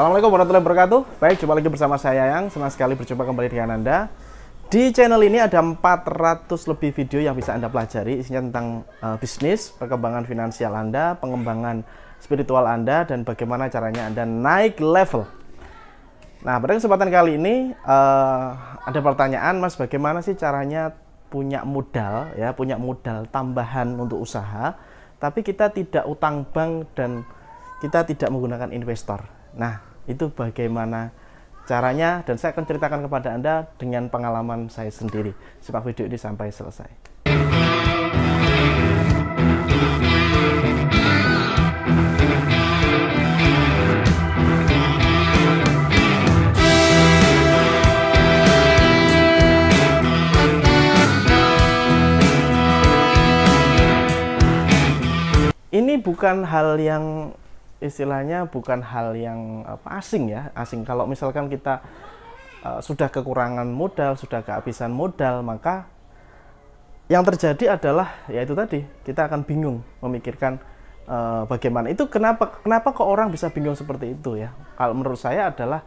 Assalamualaikum warahmatullahi wabarakatuh. Baik, jumpa lagi bersama saya Yang. Senang sekali berjumpa kembali dengan Anda. Di channel ini ada 400 lebih video yang bisa Anda pelajari. Isinya tentang bisnis, perkembangan finansial Anda, pengembangan spiritual Anda, dan bagaimana caranya Anda naik level. Nah, pada kesempatan kali ini ada pertanyaan, Mas, bagaimana sih caranya punya modal, ya, punya modal tambahan untuk usaha, tapi kita tidak utang bank dan kita tidak menggunakan investor. Nah, itu bagaimana caranya, dan saya akan ceritakan kepada Anda dengan pengalaman saya sendiri. Simak video ini sampai selesai. Ini bukan hal yang istilahnya bukan hal yang asing ya, asing. Kalau misalkan kita sudah kekurangan modal, sudah kehabisan modal, maka yang terjadi adalah ya itu tadi, kita akan bingung memikirkan bagaimana. Itu kenapa kok orang bisa bingung seperti itu ya? Kalau menurut saya adalah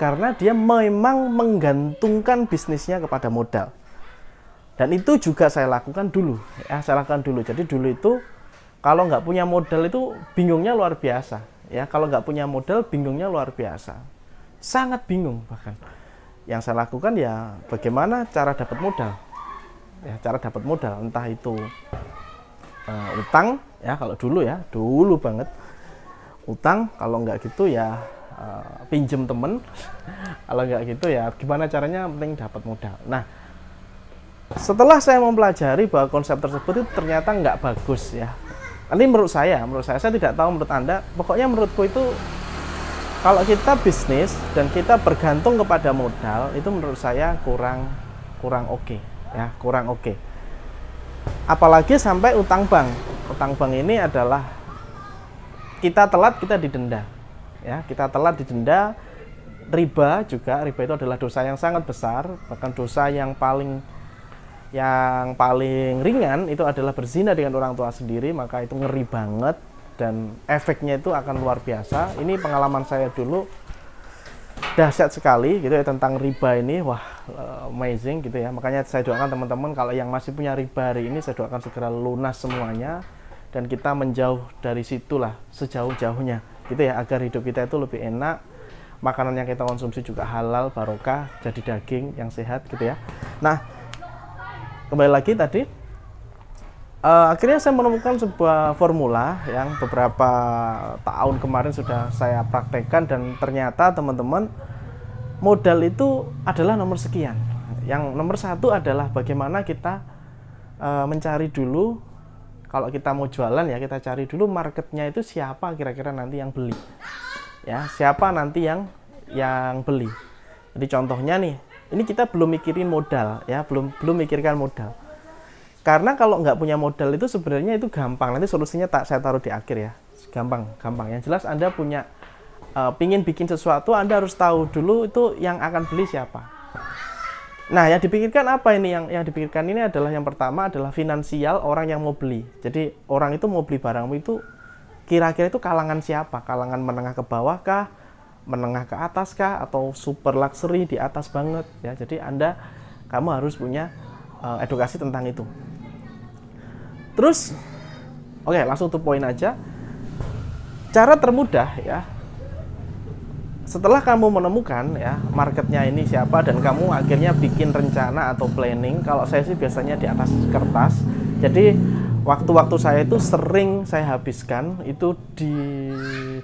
karena dia memang menggantungkan bisnisnya kepada modal. Dan itu juga saya lakukan dulu ya, Jadi dulu itu kalau nggak punya modal itu bingungnya luar biasa. Ya, kalau nggak punya modal bingungnya luar biasa. Sangat bingung bahkan. Yang saya lakukan ya bagaimana cara dapat modal. Ya, cara dapat modal, entah itu utang ya, kalau dulu banget utang, kalau nggak gitu ya pinjem temen. Kalau nggak gitu ya gimana caranya, penting dapat modal. Nah, setelah saya mempelajari bahwa konsep tersebut itu ternyata nggak bagus ya. Ini menurut saya tidak tahu menurut Anda. Pokoknya menurutku itu kalau kita bisnis dan kita bergantung kepada modal, itu menurut saya kurang oke ya, kurang oke. Apalagi sampai utang bank. Utang bank ini adalah kita telat kita didenda. Ya, kita telat didenda. Riba juga, riba itu adalah dosa yang sangat besar, bahkan dosa yang paling ringan itu adalah berzina dengan orang tua sendiri, maka itu ngeri banget dan efeknya itu akan luar biasa. Ini pengalaman saya dulu dahsyat sekali gitu ya tentang riba ini. Wah, amazing gitu ya. Makanya saya doakan teman-teman kalau yang masih punya riba hari ini, saya doakan segera lunas semuanya dan kita menjauh dari situlah sejauh-jauhnya gitu ya, agar hidup kita itu lebih enak, makanan yang kita konsumsi juga halal, barokah, jadi daging yang sehat gitu ya. Nah, kembali lagi tadi, akhirnya saya menemukan sebuah formula yang beberapa tahun kemarin sudah saya praktekkan, dan ternyata teman-teman, modal itu adalah nomor sekian. Yang nomor satu adalah bagaimana kita mencari dulu, kalau kita mau jualan ya, kita cari dulu marketnya itu siapa kira-kira nanti yang beli. Ya, siapa nanti yang beli. Jadi contohnya nih, ini kita belum mikirin modal ya, belum mikirkan modal. Karena kalau nggak punya modal itu sebenarnya itu gampang. Nanti solusinya saya taruh di akhir ya. Gampang. Yang jelas Anda punya pingin bikin sesuatu, Anda harus tahu dulu itu yang akan beli siapa. Nah, yang dipikirkan apa ini? Yang dipikirkan ini adalah yang pertama adalah finansial orang yang mau beli. Jadi orang itu mau beli barangmu itu kira-kira itu kalangan siapa? Kalangan menengah ke bawah kah? Menengah ke atas kah, atau super luxury di atas banget ya. Jadi kamu harus punya edukasi tentang itu. Terus oke, langsung to point aja. Cara termudah ya, setelah kamu menemukan ya marketnya ini siapa, dan kamu akhirnya bikin rencana atau planning. Kalau saya sih biasanya di atas kertas. Jadi waktu-waktu saya itu sering saya habiskan itu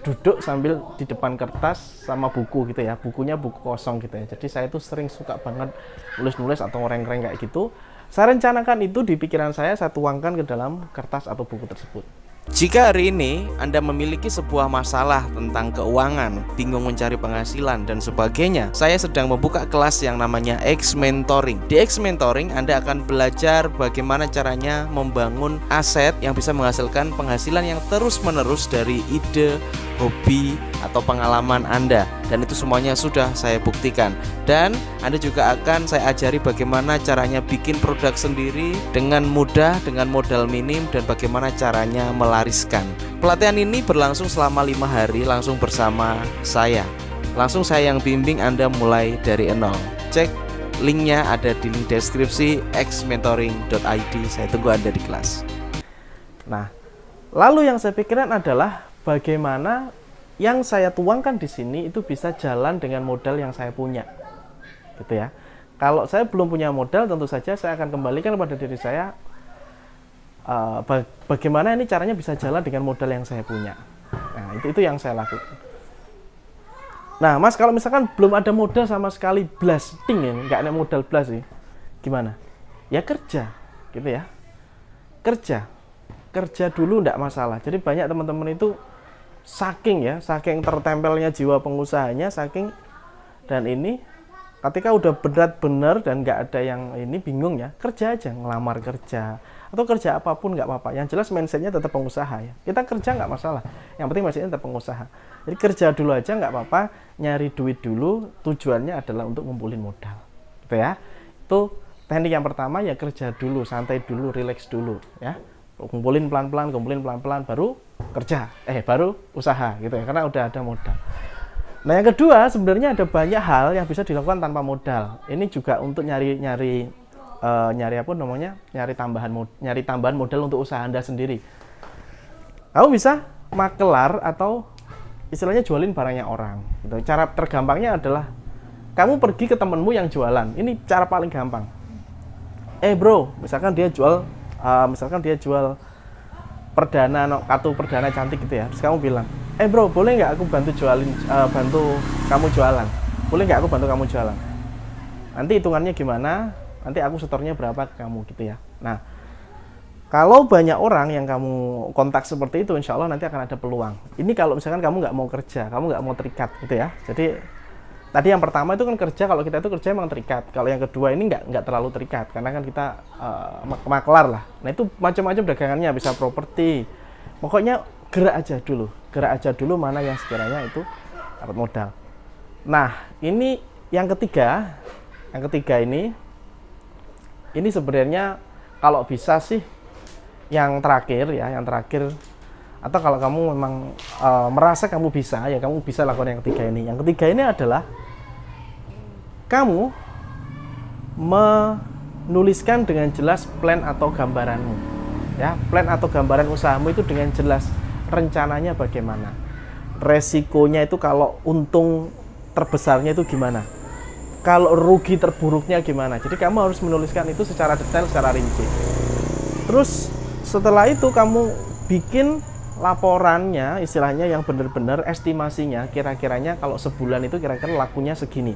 duduk sambil di depan kertas sama buku gitu ya. Bukunya buku kosong gitu ya. Jadi saya itu sering suka banget nulis-nulis atau ngereng-ngereng kayak gitu. Saya rencanakan itu di pikiran saya tuangkan ke dalam kertas atau buku tersebut. Jika hari ini Anda memiliki sebuah masalah tentang keuangan, bingung mencari penghasilan dan sebagainya, saya sedang membuka kelas yang namanya X Mentoring. Di X Mentoring Anda akan belajar bagaimana caranya membangun aset yang bisa menghasilkan penghasilan yang terus-menerus dari ide, hobi, atau pengalaman Anda. Dan itu semuanya sudah saya buktikan. Dan Anda juga akan saya ajari bagaimana caranya bikin produk sendiri dengan mudah, dengan modal minim, dan bagaimana caranya melariskan. Pelatihan ini berlangsung selama 5 hari langsung bersama saya. Langsung saya yang bimbing Anda mulai dari nol. Cek linknya ada di link deskripsi xmentoring.id. Saya tunggu Anda di kelas. Nah, lalu yang saya pikirkan adalah bagaimana yang saya tuangkan di sini itu bisa jalan dengan modal yang saya punya, gitu ya. Kalau saya belum punya modal, tentu saja saya akan kembalikan kepada diri saya, bagaimana ini caranya bisa jalan dengan modal yang saya punya. Nah, itu yang saya lakukan. Nah, Mas, kalau misalkan belum ada modal sama sekali, blas, ting ya, nggak ada modal blas sih, gimana? Ya kerja, gitu ya. Kerja dulu nggak masalah. Jadi banyak teman-teman itu saking tertempelnya jiwa pengusahanya, saking dan ini ketika udah benar dan nggak ada yang ini bingung ya, kerja aja, ngelamar kerja atau kerja apapun nggak apa-apa. Yang jelas mindsetnya tetap pengusaha ya. Kita kerja nggak masalah. Yang penting mindsetnya tetap pengusaha. Jadi kerja dulu aja nggak apa-apa, nyari duit dulu. Tujuannya adalah untuk ngumpulin modal, gitu ya. Itu teknik yang pertama ya, kerja dulu, santai dulu, relax dulu, ya. Kumpulin pelan-pelan, baru kerja, baru usaha, gitu ya. Karena udah ada modal. Nah, yang kedua, sebenarnya ada banyak hal yang bisa dilakukan tanpa modal. Ini juga untuk nyari tambahan modal untuk usaha Anda sendiri. Kamu bisa makelar atau istilahnya jualin barangnya orang. Gitu. Cara tergampangnya adalah kamu pergi ke temenmu yang jualan. Ini cara paling gampang. Bro, misalkan dia jual kartu perdana cantik gitu ya. Terus kamu bilang, bro, boleh nggak aku bantu kamu jualan? Boleh nggak aku bantu kamu jualan? Nanti hitungannya gimana? Nanti aku setornya berapa ke kamu gitu ya. Nah, kalau banyak orang yang kamu kontak seperti itu, insya Allah nanti akan ada peluang. Ini kalau misalkan kamu nggak mau kerja, kamu nggak mau terikat gitu ya. Jadi tadi yang pertama itu kan kerja, kalau kita itu kerja memang terikat. Kalau yang kedua ini nggak terlalu terikat, karena kan kita maklar lah. Nah, itu macam-macam dagangannya, bisa properti. Pokoknya gerak aja dulu mana yang sekiranya itu dapat modal. Nah, ini yang ketiga ini sebenarnya kalau bisa sih yang terakhir atau kalau kamu memang merasa kamu bisa lakukan yang ketiga ini. Yang ketiga ini adalah kamu menuliskan dengan jelas plan atau gambaranmu, ya. Plan atau gambaran usahamu itu dengan jelas, rencananya bagaimana, resikonya itu, kalau untung terbesarnya itu gimana, kalau rugi terburuknya gimana. Jadi kamu harus menuliskan itu secara detail, secara rinci. Terus setelah itu kamu bikin laporannya, istilahnya yang benar-benar estimasinya, kira-kiranya kalau sebulan itu kira-kira lakunya segini,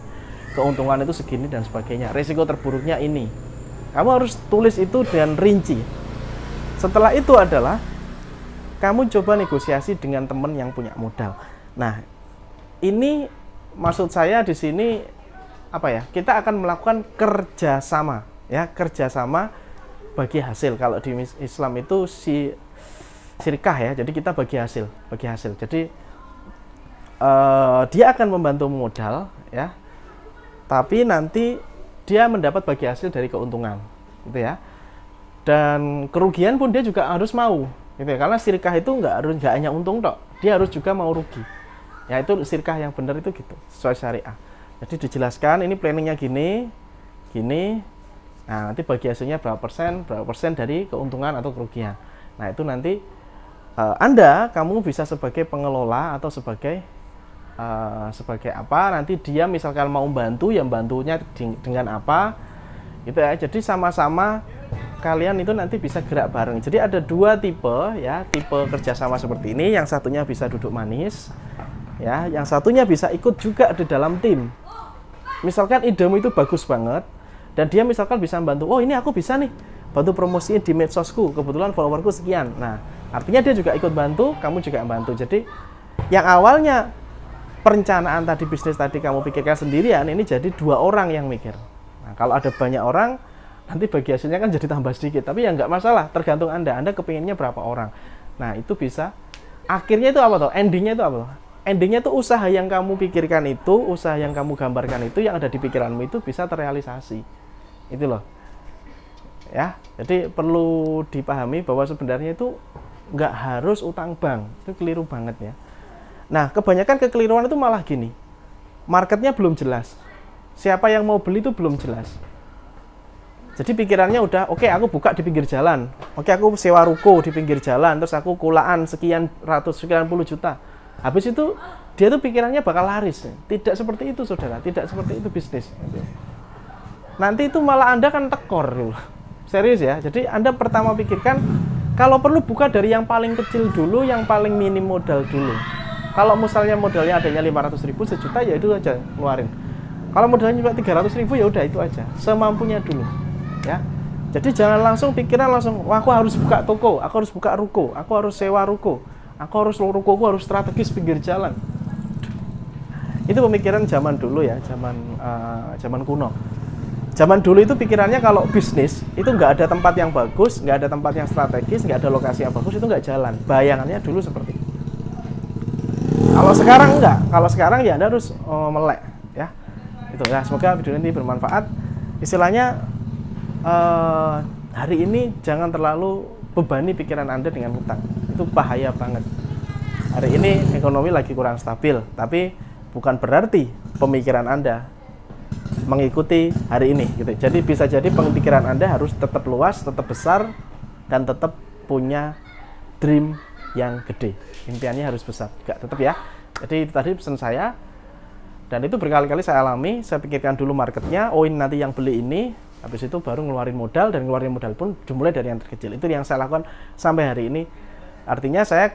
keuntungan itu segini dan sebagainya, resiko terburuknya ini. Kamu harus tulis itu dengan rinci. Setelah itu adalah kamu coba negosiasi dengan teman yang punya modal. Nah, ini maksud saya di sini apa ya? Kita akan melakukan kerjasama, ya, kerjasama bagi hasil. Kalau di Islam itu syirkah ya, jadi kita bagi hasil. Jadi dia akan membantu modal, ya, tapi nanti dia mendapat bagi hasil dari keuntungan, gitu ya. Dan kerugian pun dia juga harus mau, gitu ya. Karena syirkah itu nggak hanya untung tok, dia harus juga mau rugi. Ya, itu syirkah yang benar itu gitu, sesuai syariah. Jadi dijelaskan ini planningnya gini. Nah, nanti bagi hasilnya berapa persen dari keuntungan atau kerugian. Nah, itu nanti kamu bisa sebagai pengelola atau sebagai apa, nanti dia misalkan mau bantu, ya bantunya dengan apa, gitu ya. Jadi sama-sama kalian itu nanti bisa gerak bareng. Jadi ada dua tipe, ya, tipe kerjasama seperti ini. Yang satunya bisa duduk manis, ya, yang satunya bisa ikut juga di dalam tim. Misalkan idemu itu bagus banget, dan dia misalkan bisa membantu, oh ini aku bisa nih bantu promosiin di medsosku, kebetulan followerku sekian. Nah, artinya dia juga ikut bantu, kamu juga bantu. Jadi yang awalnya perencanaan tadi, bisnis tadi kamu pikirkan sendirian, ini jadi dua orang yang mikir. Nah, kalau ada banyak orang, nanti bagi hasilnya kan jadi tambah sedikit. Tapi ya nggak masalah, tergantung Anda kepinginnya berapa orang. Nah, itu bisa. Akhirnya itu apa tuh? Endingnya itu apa tuh? Endingnya tuh usaha yang kamu pikirkan itu, usaha yang kamu gambarkan itu, yang ada di pikiranmu itu bisa terrealisasi. Itu loh. Ya, jadi perlu dipahami bahwa sebenarnya itu nggak harus utang bank. Itu keliru banget ya. Nah, kebanyakan kekeliruan itu malah gini. marketnya belum jelas, siapa yang mau beli itu belum jelas. Jadi pikirannya udah, oke, aku buka di pinggir jalan, oke, aku sewa ruko di pinggir jalan, terus aku kulaan sekian ratus, sekian puluh juta. Habis itu dia tuh pikirannya bakal laris. Tidak seperti itu, saudara. Tidak seperti itu bisnis. Nanti itu malah Anda kan tekor. Serius ya. Jadi Anda pertama pikirkan, kalau perlu buka dari yang paling kecil dulu, yang paling minim modal dulu. Kalau misalnya modalnya adanya 500.000, sejuta, ya itu aja keluarin. Kalau modalnya cuma 300.000, ya udah itu aja. Semampunya dulu. Ya. Jadi jangan langsung pikiran langsung, wah, aku harus buka toko, aku harus buka ruko, aku harus sewa ruko, aku harus rukoku harus strategis pinggir jalan. Itu pemikiran zaman dulu ya, zaman kuno. Zaman dulu itu pikirannya kalau bisnis itu nggak ada tempat yang bagus, nggak ada tempat yang strategis, nggak ada lokasi yang bagus, itu nggak jalan. Bayangannya dulu seperti itu. Kalau sekarang enggak, kalau sekarang ya Anda harus melek ya. Itu ya, semoga video ini bermanfaat. Istilahnya hari ini jangan terlalu bebani pikiran Anda dengan hutang. Itu bahaya banget. Hari ini ekonomi lagi kurang stabil, tapi bukan berarti pemikiran Anda mengikuti hari ini gitu. Jadi bisa jadi pemikiran Anda harus tetap luas, tetap besar, dan tetap punya dream yang gede. Impiannya harus besar juga tetap ya. Jadi itu tadi pesan saya, dan itu berkali-kali saya alami. Saya pikirkan dulu marketnya, oh ini nanti yang beli ini, habis itu baru ngeluarin modal, dan ngeluarin modal pun dimulai dari yang terkecil. Itu yang saya lakukan sampai hari ini. Artinya saya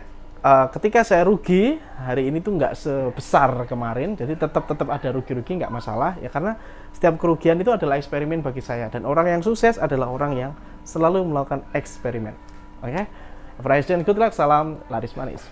ketika saya rugi hari ini tuh nggak sebesar kemarin, jadi tetap ada rugi-rugi, nggak masalah ya, karena setiap kerugian itu adalah eksperimen bagi saya, dan orang yang sukses adalah orang yang selalu melakukan eksperimen. Oke, Good luck, salam laris manis.